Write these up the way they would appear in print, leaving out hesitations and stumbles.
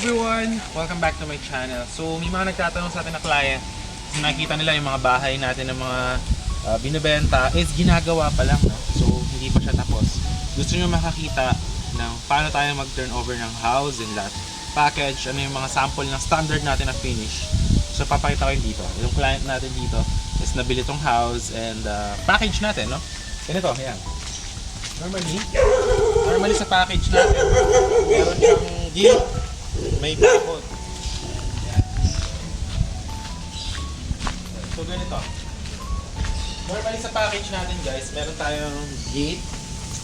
Everyone, welcome back to my channel. So may mga nagtatanong sa atin na client, nakikita nila yung mga bahay natin ng mga binibenta is ginagawa pa lang, no? So hindi pa siya tapos. Gusto nyo makakita ng paano tayo mag-turnover ng house and lot package, ano yung mga sample ng standard natin na finish. So papakita ko yun dito. Yung client natin dito is nabili tong house and package natin, no? Ganito, yan. Normally sa package natin, meron siyang gate, may bakod. Yan. So ganito. Normally sa package natin guys, meron tayong gate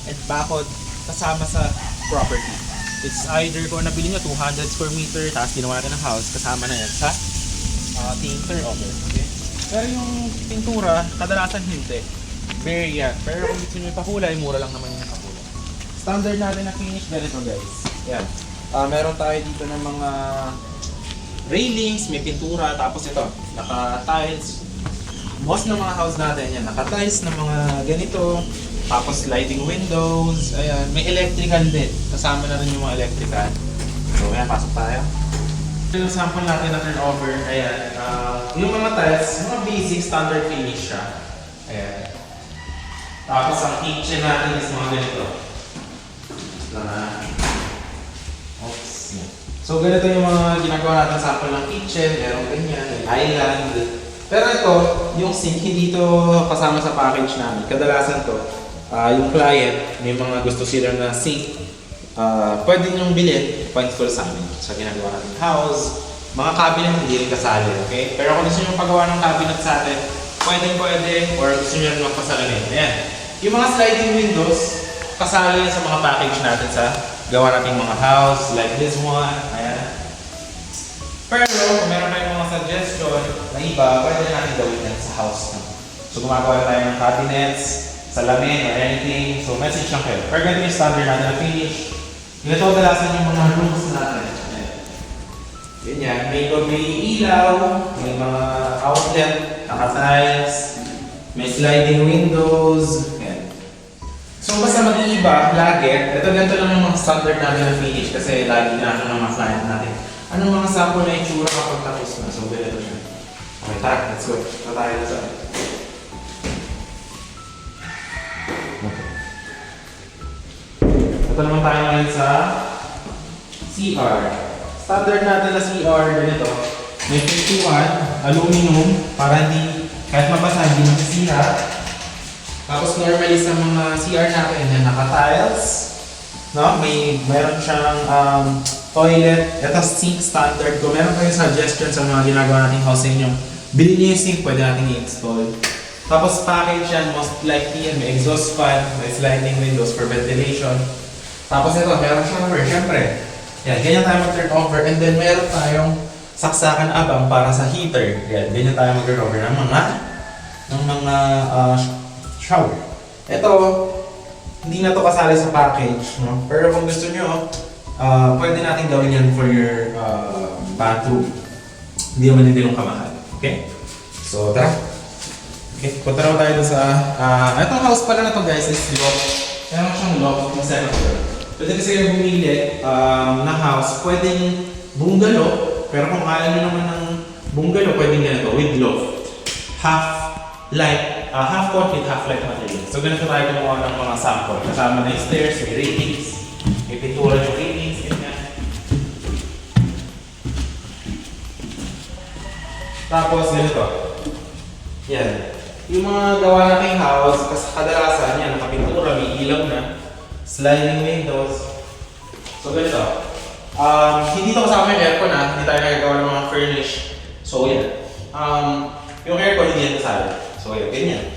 and bakod kasama sa property. It's either kung nabili nyo 200 square meter, tapos ginawa natin ng house, kasama na yan sa turnover. Okay? Pero yung pintura, kadalasan hindi. Very yan. Pero kung gusto nyo ipakulay, mura lang naman yung ipakulay. Standard natin na finish ganito guys. Yan. Meron tayo dito ng mga railings, may pintura, tapos ito, naka-tiles. Most ng mga house natin yan, naka-tiles ng mga ganito, tapos sliding windows, ayan, may electrical din. Kasama na rin yung mga electrical. So, ayan, pasok tayo. Yung sample natin na turnover, ayan, yung mga tiles, mga basic standard finish siya. Ayan. Tapos ang kitchen natin is mga ganito. So ganito yung mga ginagawa natin sample ng kitchen, merong ganyan, may island. Pero ito, yung sink hindi ito kasama sa package namin. Kadalasan to, yung client, may mga gusto sila na sink, pwede nyong bilhin, pa-install sa amin. So ginagawa natin house, mga cabinet hindi rin kasali, okay? Pero kung gusto nyo pagawa ng cabinet sa atin, pwede, or gusto nyo rin magpasalamin. Ayan. Yung mga sliding windows, kasali sa mga package natin sa gawa nating mga house, like this one. Ayan. Pero kung meron tayong mga suggestion na iba, pwede natin gawin yan sa house. So gumagawa tayo ng cabinets, salamin, or anything. So message lang kayo. Pero ganito yung standard natin na finish. Ganito kadalasan yung mga rooms natin. Ganyan. May ilaw, may mga outlet, naka-tiles, may sliding windows. So basta mag-iiba, lagi, ito ganito lang yung mga standard natin na finish kasi lagi natin ng mga client natin. Anong mga sample na itsura kapag tapos na? So ganito siya. Okay, tara, let's go. Ito tayo na sa Ito naman tayo ngayon sa CR. Standard natin na CR, ganito. May pintuan, aluminum, para hindi, kahit mabasa, hindi masisira. Tapos normally sa mga CR natin, yan naka-tiles, no? Mayroon siyang toilet, ito sink standard. Kung meron kayong suggestion sa mga ginagawa nating house sa inyo, bilhin niyo yung sink, pwede natin i-install. Tapos package yan, most likely yan, may exhaust fan, may sliding windows for ventilation. Tapos ito, meron siyang cover, syempre. Yan, ganyan tayo mag-turnover, and then meron tayong saksakan abang para sa heater. Yan, ganyan tayo mag-turnover ng mga shower. Ito, hindi na to kasali sa package, no? Pero kung gusto nyo, pwede natin gawin yan for your bathroom. Hindi naman hindi yung kamahal. Okay? So, tara. Okay, punta naman tayo sa itong house pala na to guys is loft. Meron siyang loft na second floor. Pwede kasi kayo bumili na house, pwedeng bungalow, pero kung ayaw nyo naman ng bungalow, pwedeng ganito with loft. Half concrete, half light material. So ganito tayo gumawa ng mga sample. Kasama na yung stairs, may railings, may pintura yung railings, ganyan. Tapos ganito. Yan. Yung mga gawa nating house, kasi kadalasan yan, nakapintura, may ilaw na, sliding windows. So ganito. Hindi ito kasama yung aircon hindi tayo nagagawa ng mga furnish. So yan. Yung aircon hindi yan kasali. So yun, ganyan.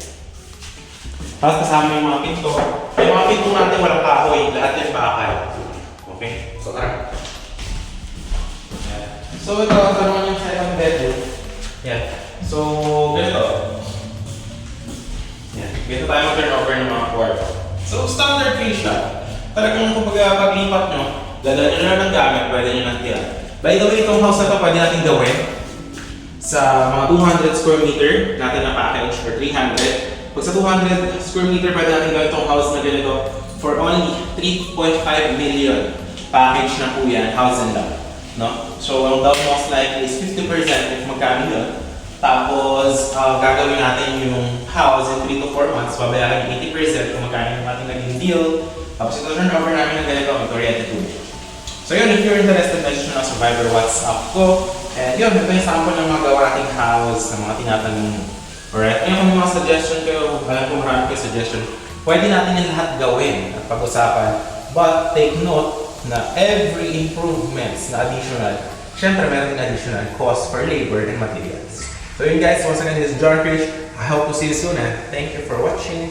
Tapos kasama yung mga pinto. Yung mga pinto natin walang kahoy, lahat yan bakal. Okay? So tara. So ito naman yung second bedroom. Yan. So ganito. Yan. Ganito tayo mag-turnover ng mga kwarto. So standard finish siya. Talagang kung paglipat nyo, dadaan nyo na ng gamit, pwede nyo nang tira. By the way, itong house na ito pwede natin gawin sa mga 200 square meter natin na package or 300. Pag sa 200 square meter, pwede natin gawin itong house na ganito for only 3.5 million. Package na po yan, house and lot. No? So, ang down most likely is 50% if magkano yun. Tapos, gagawin natin yung house in 3 to 4 months. Babayaran yung 80% kung magkano yung ating naging deal. Tapos, ito turn over namin ng ganito ang kuryente tubig. So, yun, if you're interested, message nyo na Survivor WhatsApp ko. And yun, ito yung sample ng mga gawa nating house, ng mga tinatanong mo. Alright? Ngayon, kung may mga suggestion kayo, alam ko marami kayo suggestion, pwede natin yung lahat gawin at pag-usapan. But, take note na every improvements na additional, syempre meron din additional cost for labor and materials. So yun guys, once again, this is John Krish. I hope to see you soon and thank you for watching.